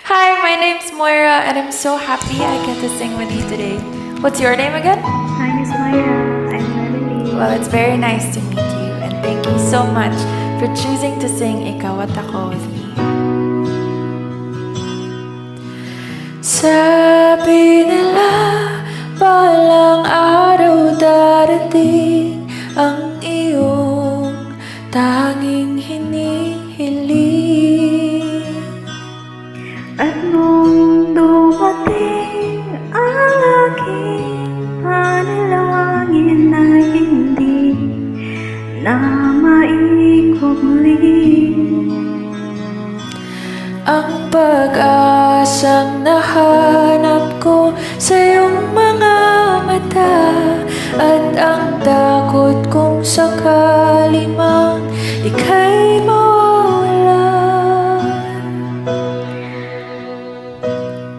Hi, my name's Moira, and I'm so happy I get to sing with you today. What's your name again? Hi, Miss Moira. I'm Emily. Well, it's very nice to meet you, and thank you so much for choosing to sing Ikaw at Ako with me. Sabi nila, balang araw darating ang iyong tanging hinihiling. At nung dumating ang aking panalangin ay hindi na maikubli. Ang pag-asang nahanap ko sa iyong mga mata, at ang takot kong sakali mang ika'y mawala.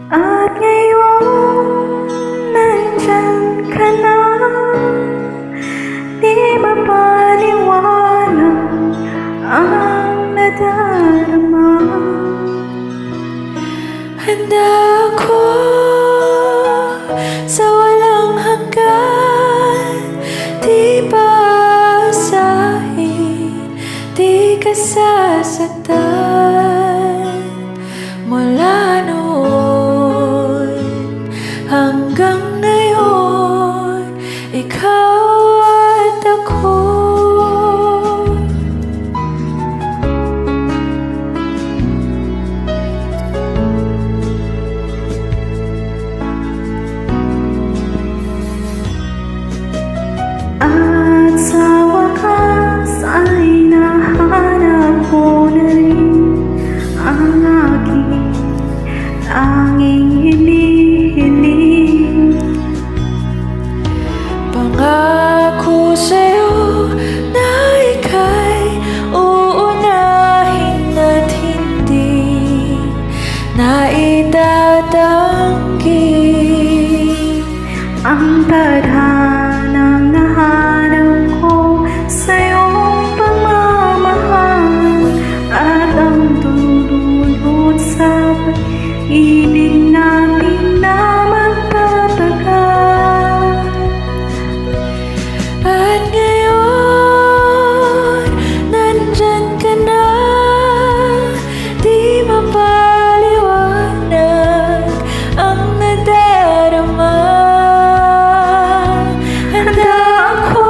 At ngayon, nandyan ka na, di mapaliwanag ang nadarama. Handa ako sa walang hanggan, di paasahin, di ka sasaktan. Mula noon hanggang ngayon, ikaw at ako. At sa wakas ay nahanap ko na rin ang aking tanging hinihiling. Pangako sa'yo na ika'y uunahin at hindi na itatanggi. Ang tadhanang nahanap ko sa iyong pagmamahal, at ang tutulot sa pag-ibig natin na magtatagal. At ngayon, nandyan ka na, di mapaliwanag ang nadarama. Handa ako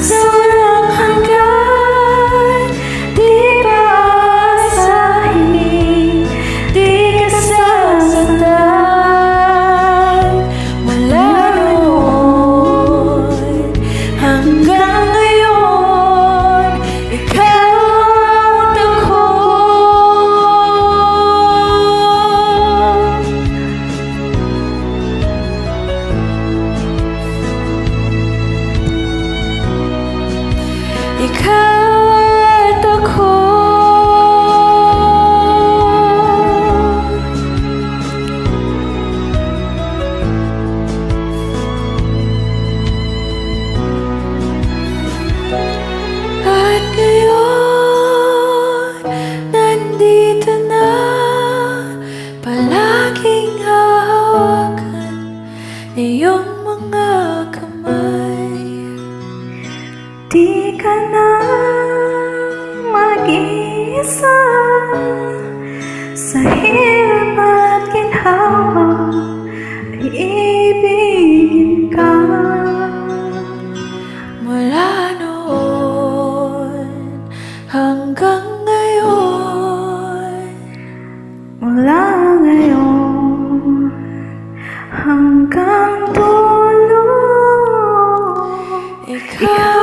sa walang hanggan, di paasahin, di ka sasaktan. Mula noon hanggang ngayon, ikaw at ako. Ikaw at ako. At ngayon, nandito na, palaging hahawakan iyong mga kamay. Di ka na mag-iisa sa hirap at ginhawa, ay ibigin ka. Mula noon hanggang ngayon, Mula ngayon hanggang dulo, ikaw